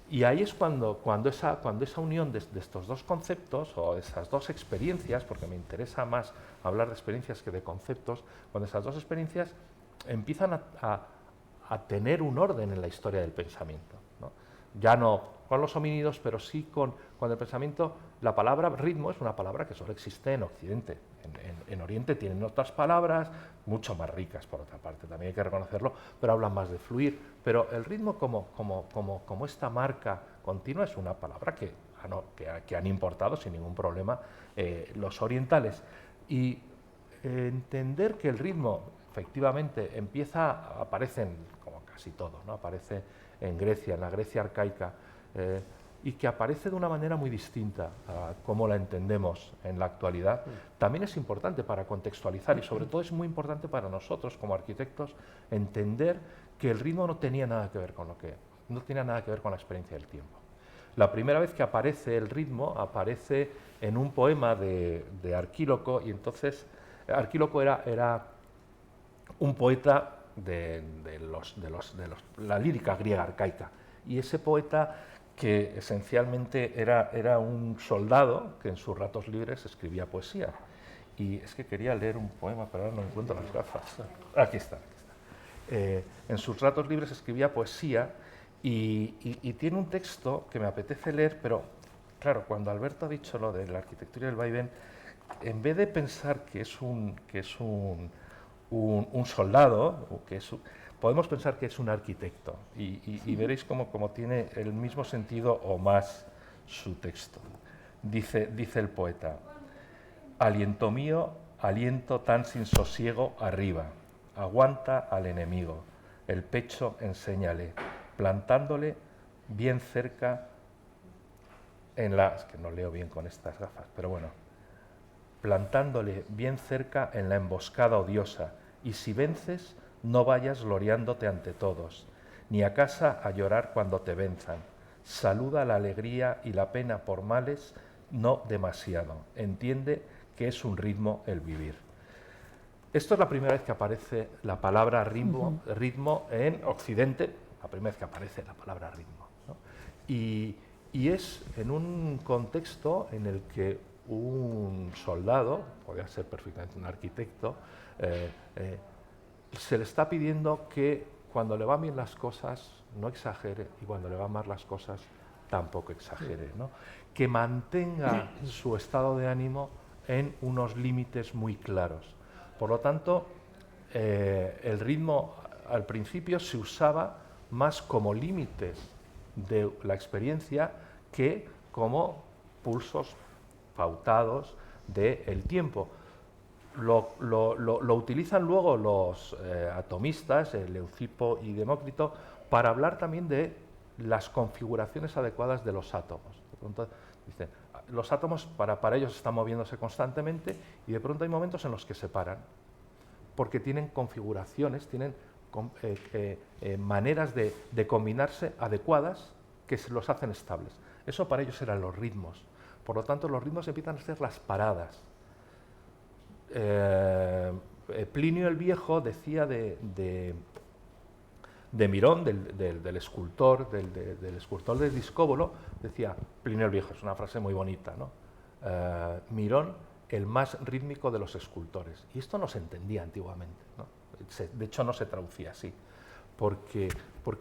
Y ahí es cuando esa unión de estos dos conceptos o de esas dos experiencias, porque me interesa más hablar de experiencias que de conceptos, cuando esas dos experiencias empiezan a tener un orden en la historia del pensamiento, ¿no? Ya no con los homínidos, pero sí con el pensamiento. La palabra ritmo es una palabra que solo existe en Occidente. En Oriente tienen otras palabras mucho más ricas, por otra parte, también hay que reconocerlo, pero hablan más de fluir. Pero el ritmo como esta marca continua es una palabra que han importado sin ningún problema los orientales. Y entender que el ritmo efectivamente aparece como casi todo, ¿no? Aparece en Grecia, en la Grecia arcaica, y que aparece de una manera muy distinta a cómo la entendemos en la actualidad, también es importante para contextualizar y sobre todo es muy importante para nosotros como arquitectos entender que el ritmo no tenía nada que ver con la experiencia del tiempo. La primera vez que aparece el ritmo aparece en un poema de Arquíloco, y entonces Arquíloco era un poeta de la lírica griega arcaica. Y ese poeta que esencialmente era un soldado que en sus ratos libres escribía poesía. Y es que quería leer un poema, pero ahora no encuentro las gafas. Aquí está. En sus ratos libres escribía poesía y tiene un texto que me apetece leer, pero claro, cuando Alberto ha dicho lo de la arquitectura y el vaivén, en vez de pensar que es un soldado, podemos pensar que es un arquitecto y veréis cómo tiene el mismo sentido o más su texto. Dice el poeta: aliento mío, aliento tan sin sosiego arriba, aguanta al enemigo, el pecho enséñale, plantándole bien cerca en la... Es que no leo bien con estas gafas, pero bueno. Plantándole bien cerca en la emboscada odiosa, y si vences, no vayas gloriándote ante todos, ni a casa a llorar cuando te venzan. Saluda la alegría y la pena por males, no demasiado. Entiende que es un ritmo el vivir. Esto es la primera vez que aparece la palabra ritmo en Occidente, la primera vez que aparece la palabra ritmo, ¿no? Y es en un contexto en el que un soldado, podría ser perfectamente un arquitecto, se le está pidiendo que cuando le van bien las cosas no exagere y cuando le van mal las cosas tampoco exagere, ¿no? Que mantenga su estado de ánimo en unos límites muy claros. Por lo tanto, el ritmo al principio se usaba más como límites de la experiencia que como pulsos pautados del tiempo. Lo utilizan luego los atomistas, Leucipo y Demócrito, para hablar también de las configuraciones adecuadas de los átomos. De pronto dicen, los átomos para ellos están moviéndose constantemente y de pronto hay momentos en los que se paran, porque tienen configuraciones, tienen maneras de combinarse adecuadas que se los hacen estables. Eso para ellos eran los ritmos. Por lo tanto, los ritmos empiezan a ser las paradas. Plinio el Viejo decía de Mirón, del escultor, del escultor de Discóbolo, decía, Plinio el Viejo, es una frase muy bonita, ¿no? Mirón, el más rítmico de los escultores. Y esto no se entendía antiguamente, ¿no? De hecho, no se traducía así, porque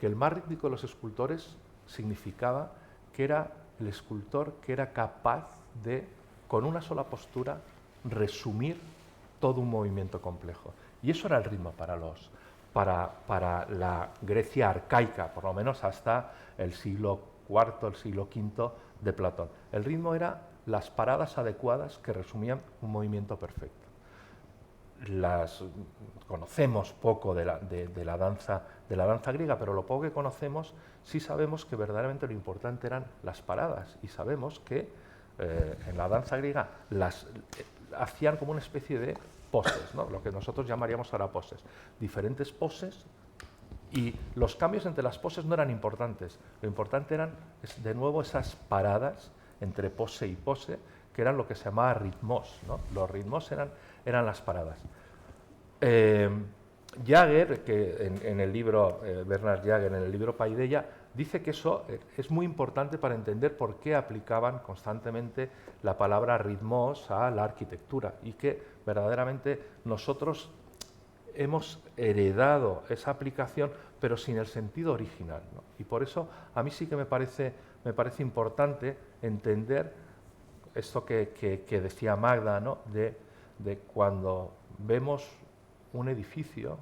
el más rítmico de los escultores significaba que era el escultor que era capaz de, con una sola postura, resumir todo un movimiento complejo. Y eso era el ritmo para la Grecia arcaica, por lo menos hasta el siglo IV, el siglo V de Platón. El ritmo era las paradas adecuadas que resumían un movimiento perfecto. Conocemos poco de la danza griega, pero lo poco que conocemos sí sabemos que verdaderamente lo importante eran las paradas, y sabemos que en la danza griega hacían como una especie de poses, ¿no? Lo que nosotros llamaríamos ahora poses, diferentes poses, y los cambios entre las poses no eran importantes, lo importante eran de nuevo esas paradas entre pose y pose, que eran lo que se llamaba ritmos, ¿no? Los ritmos eran las paradas. Jaeger, que en el libro, Bernard Jaeger, en el libro Paideia, dice que eso es muy importante para entender por qué aplicaban constantemente la palabra ritmos a la arquitectura, y que verdaderamente nosotros hemos heredado esa aplicación, pero sin el sentido original, ¿no? Y por eso a mí sí que me parece importante entender esto que decía Magda, ¿no? de cuando vemos un edificio,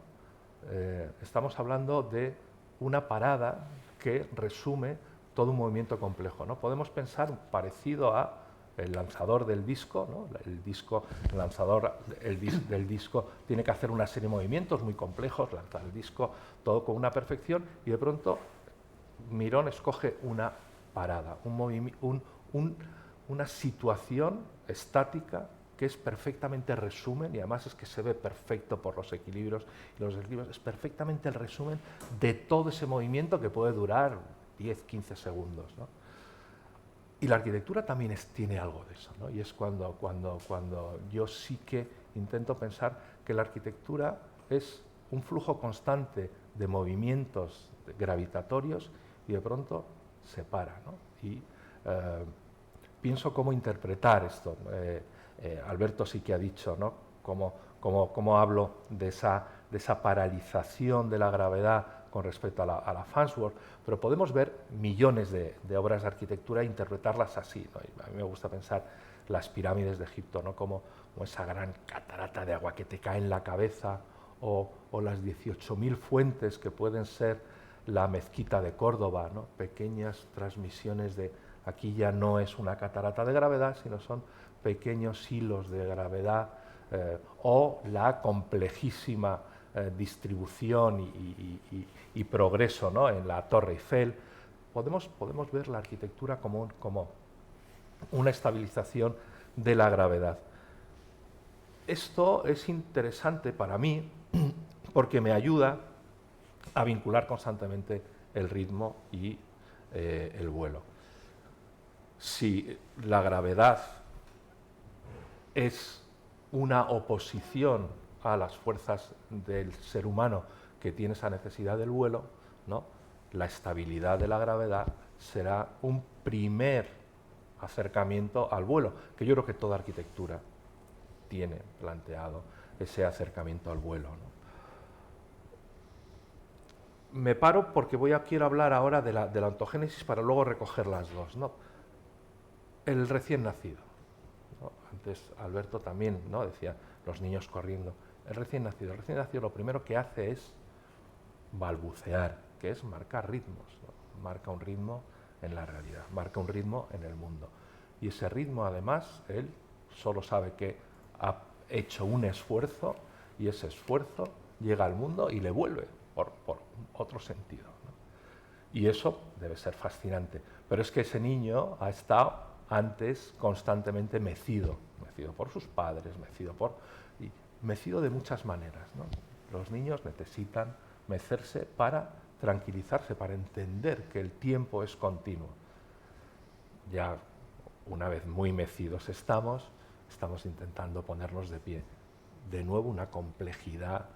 estamos hablando de una parada que resume todo un movimiento complejo, ¿no? Podemos pensar parecido a el lanzador del disco, ¿no? El lanzador del disco tiene que hacer una serie de movimientos muy complejos, lanzar el disco, todo con una perfección, y de pronto Mirón escoge una parada, una situación estática que es perfectamente el resumen, y además es que se ve perfecto por los equilibrios, y los equilibrios es perfectamente el resumen de todo ese movimiento que puede durar 10-15 segundos, ¿no? Y la arquitectura también tiene algo de eso, ¿no? Y es cuando yo sí que intento pensar que la arquitectura es un flujo constante de movimientos gravitatorios y de pronto se para, ¿no? Y pienso cómo interpretar esto. Alberto sí que ha dicho, ¿no?, cómo hablo de esa paralización de la gravedad con respecto a la Farnsworth, pero podemos ver millones de obras de arquitectura e interpretarlas así, ¿no? Y a mí me gusta pensar las pirámides de Egipto, ¿no?, como esa gran catarata de agua que te cae en la cabeza, o las 18.000 fuentes que pueden ser la mezquita de Córdoba, ¿no?, pequeñas transmisiones de... Aquí ya no es una catarata de gravedad, sino son pequeños hilos de gravedad, o la complejísima distribución y progreso, ¿no?, en la Torre Eiffel. Podemos ver la arquitectura como una estabilización de la gravedad. Esto es interesante para mí porque me ayuda a vincular constantemente el ritmo y el vuelo. Si la gravedad es una oposición a las fuerzas del ser humano que tiene esa necesidad del vuelo, ¿no?, la estabilidad de la gravedad será un primer acercamiento al vuelo, que yo creo que toda arquitectura tiene planteado ese acercamiento al vuelo, ¿no? Me paro porque quiero hablar ahora de la ontogénesis para luego recoger las dos, ¿no? El recién nacido, ¿no? Antes Alberto también, ¿no?, decía los niños corriendo. El recién nacido lo primero que hace es balbucear, que es marcar ritmos, ¿no? Marca un ritmo en la realidad, marca un ritmo en el mundo. Y ese ritmo, además, él solo sabe que ha hecho un esfuerzo y ese esfuerzo llega al mundo y le vuelve por otro sentido, ¿no? Y eso debe ser fascinante. Pero es que ese niño ha estado antes constantemente mecido por sus padres, mecido de muchas maneras, ¿no? Los niños necesitan mecerse para tranquilizarse, para entender que el tiempo es continuo. Ya una vez muy mecidos estamos intentando ponernos de pie. De nuevo una complejidad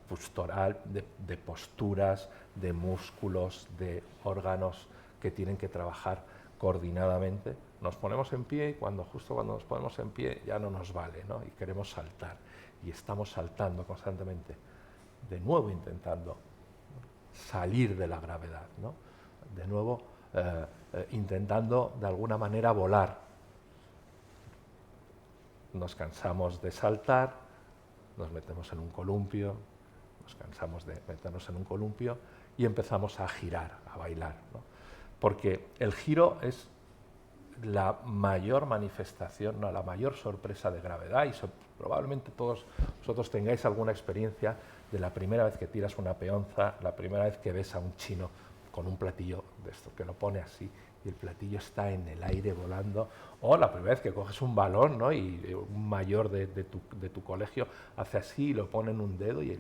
postural, de posturas, de músculos, de órganos que tienen que trabajar coordinadamente. Nos ponemos en pie y justo cuando nos ponemos en pie ya no nos vale, ¿no?, y queremos saltar. Y estamos saltando constantemente, de nuevo intentando salir de la gravedad, ¿no?, de nuevo intentando de alguna manera volar. Nos cansamos de saltar, nos metemos en un columpio, nos cansamos de meternos en un columpio y empezamos a girar, a bailar, ¿no? Porque el giro es la mayor manifestación, no, la mayor sorpresa de gravedad, y probablemente todos vosotros tengáis alguna experiencia de la primera vez que tiras una peonza, la primera vez que ves a un chino con un platillo de esto, que lo pone así y el platillo está en el aire volando, o la primera vez que coges un balón, ¿no?, y un mayor de tu colegio hace así y lo pone en un dedo y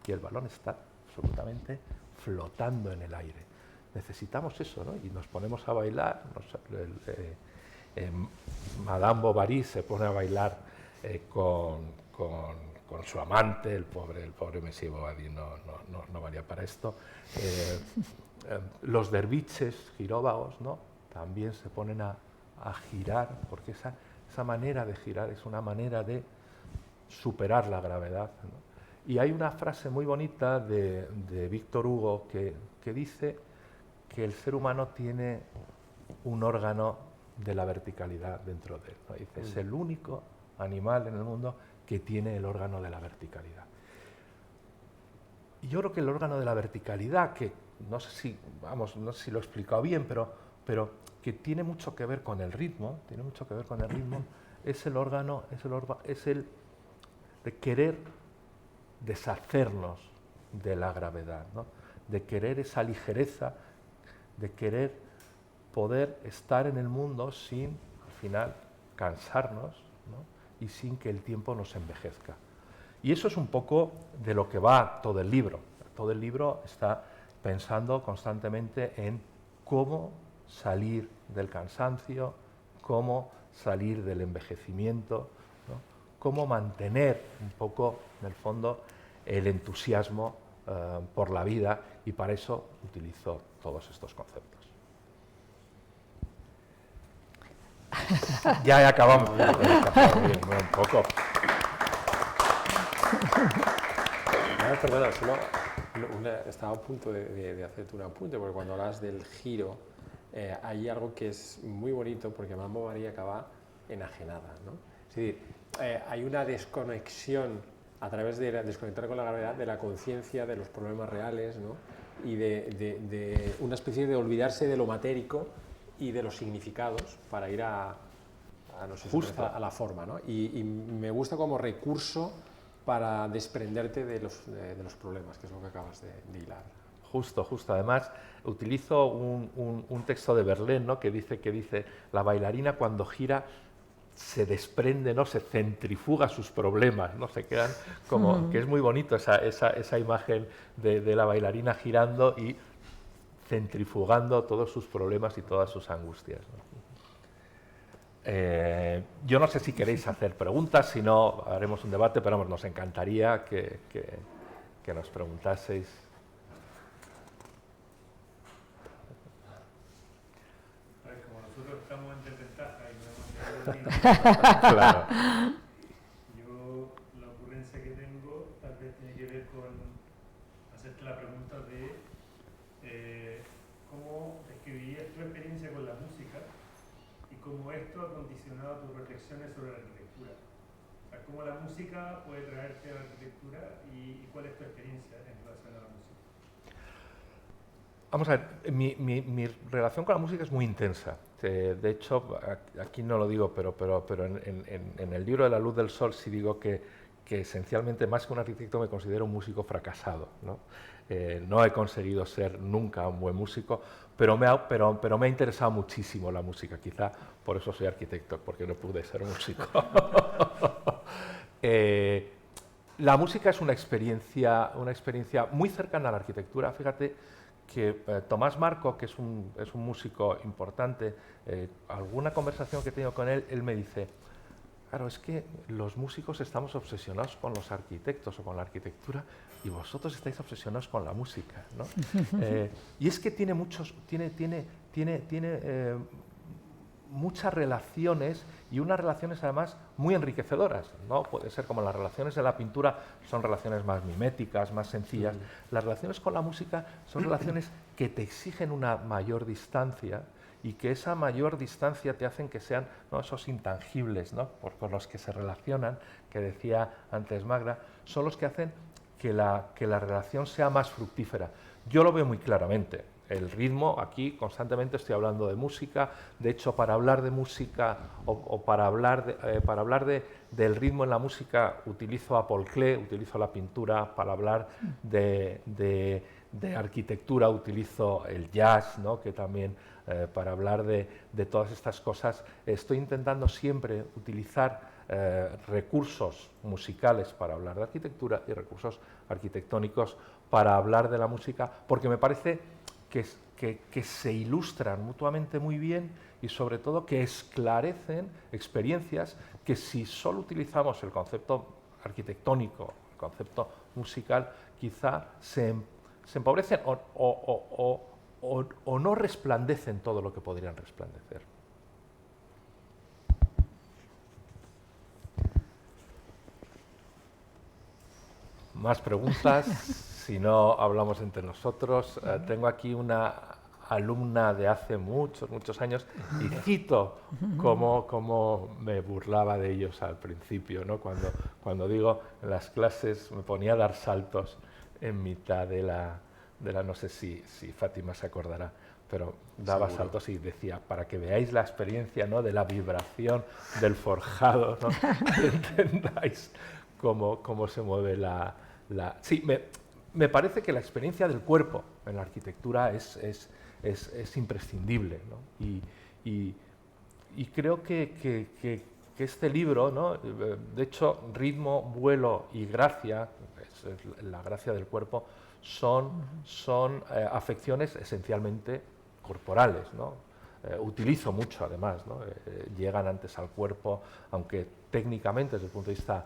el balón está absolutamente flotando en el aire. Necesitamos eso, ¿no?, y nos ponemos a bailar. Madame Bovary se pone a bailar con su amante, el pobre Monsieur Bovary no valía para esto. Los derviches giróvagos, ¿no?, también se ponen a girar, porque esa manera de girar es una manera de superar la gravedad, ¿no? Y hay una frase muy bonita de Víctor Hugo que dice que el ser humano tiene un órgano de la verticalidad dentro de él, ¿no? Dice, es el único animal en el mundo que tiene el órgano de la verticalidad. Y yo creo que el órgano de la verticalidad, que no sé si lo he explicado bien, pero que tiene mucho que ver con el ritmo, es el de querer deshacernos de la gravedad, ¿no?, de querer esa ligereza, de querer poder estar en el mundo sin, al final, cansarnos, ¿no?, y sin que el tiempo nos envejezca. Y eso es un poco de lo que va todo el libro. Todo el libro está pensando constantemente en cómo salir del cansancio, cómo salir del envejecimiento, ¿no?, cómo mantener un poco, en el fondo, el entusiasmo por la vida, y para eso utilizo todos estos conceptos. Ya acabamos. Un poco. Perdona, solo estaba a punto de hacerte un apunte, porque cuando hablas del giro, hay algo que es muy bonito, porque Mambo María acaba enajenada, ¿no? Es decir, hay una desconexión a través de desconectar con la gravedad de la conciencia de los problemas reales, ¿no? Y de una especie de olvidarse de lo matérico y de los significados para ir no sé, a la forma, ¿no? Y me gusta como recurso para desprenderte de los problemas, que es lo que acabas de hilar. Justo. Además, utilizo un texto de Verlaine, ¿no? que dice, la bailarina cuando gira se desprende, ¿no? Se centrifuga sus problemas, ¿no? Se quedan como... que es muy bonito esa imagen de la bailarina girando y centrifugando todos sus problemas y todas sus angustias, ¿no? Yo no sé si queréis hacer preguntas, si no haremos un debate, pero vamos, nos encantaría que nos preguntaseis. Como nosotros estamos en desventaja y no hemos llegado Claro. yo la ocurrencia que tengo tal vez tiene que ver con hacerte la pregunta de cómo describirías tu experiencia con la música y cómo esto ha condicionado tus reflexiones sobre la arquitectura. O sea, cómo la música puede traerte a la arquitectura y cuál es tu experiencia en relación a la música. Vamos a ver, mi relación con la música es muy intensa. De hecho, aquí no lo digo, pero en el libro de La luz del sol sí digo que esencialmente, más que un arquitecto, me considero un músico fracasado, ¿no? No he conseguido ser nunca un buen músico, pero me ha interesado muchísimo la música. Quizá por eso soy arquitecto, porque no pude ser músico. La música es una experiencia muy cercana a la arquitectura. Fíjate que Tomás Marco, que es un músico importante, alguna conversación que he tenido con él, él me dice, claro, es que los músicos estamos obsesionados con los arquitectos o con la arquitectura y vosotros estáis obsesionados con la música, ¿no? Y es que tiene muchas relaciones, y unas relaciones además muy enriquecedoras, ¿no? Puede ser como las relaciones de la pintura, son relaciones más miméticas, más sencillas. Las relaciones con la música son relaciones que te exigen una mayor distancia, y que esa mayor distancia te hacen que sean, ¿no?, esos intangibles, ¿no?, con los que se relacionan, que decía antes Magda, son los que hacen que la relación sea más fructífera. Yo lo veo muy claramente. El ritmo, aquí constantemente estoy hablando de música. De hecho, para hablar de música para hablar del ritmo en la música, utilizo a Paul Klee, utilizo la pintura. Para hablar de arquitectura, utilizo el jazz, ¿no?, que también, para hablar de todas estas cosas, estoy intentando siempre utilizar recursos musicales para hablar de arquitectura y recursos arquitectónicos para hablar de la música, porque me parece que se ilustran mutuamente muy bien, y sobre todo que esclarecen experiencias que, si solo utilizamos el concepto arquitectónico, el concepto musical, quizá se empobrecen o no resplandecen todo lo que podrían resplandecer. ¿Más preguntas? Si no, hablamos entre nosotros. Tengo aquí una alumna de hace muchos años, y cito cómo me burlaba de ellos al principio, ¿no? Cuando digo, en las clases me ponía a dar saltos en mitad de la no sé si Fátima se acordará, pero daba saltos y decía, para que veáis la experiencia, ¿no?, de la vibración del forjado, ¿no? Que entendáis cómo se mueve la... Sí, me parece que la experiencia del cuerpo en la arquitectura es imprescindible, ¿no? Y creo que este libro, ¿no?, de hecho, ritmo, vuelo y gracia, es la gracia del cuerpo, son afecciones esencialmente corporales, ¿no? utilizo mucho además, ¿no? Llegan antes al cuerpo, aunque técnicamente desde el punto de vista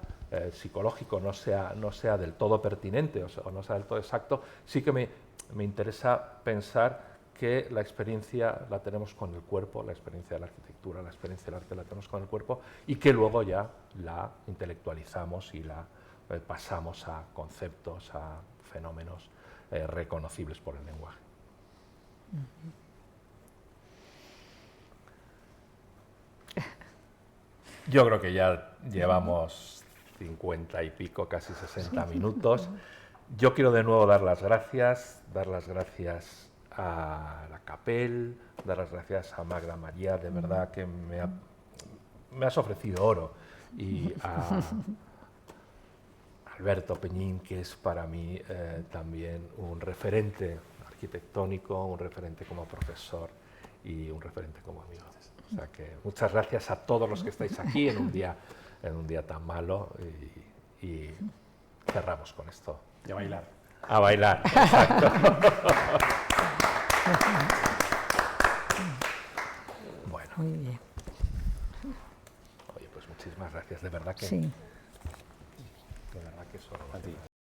psicológico no sea del todo pertinente o no sea del todo exacto, sí que me interesa pensar que la experiencia la tenemos con el cuerpo, la experiencia de la arquitectura, la experiencia del arte la tenemos con el cuerpo y que luego ya la intelectualizamos y la pasamos a conceptos, a fenómenos reconocibles por el lenguaje. Yo creo que ya llevamos 50 y pico, casi 60 minutos. Yo quiero de nuevo dar las gracias a la CAPEL, dar las gracias a Magda María, de verdad que me has ofrecido oro, y a Alberto Peñín, que es para mí también un referente arquitectónico, un referente como profesor y un referente como amigo. O sea que muchas gracias a todos los que estáis aquí en un día tan malo, y cerramos con esto. Y a bailar. A bailar, exacto. Bueno. Muy bien. Oye, pues muchísimas gracias, de verdad que... Sí. De verdad que solo... A ti.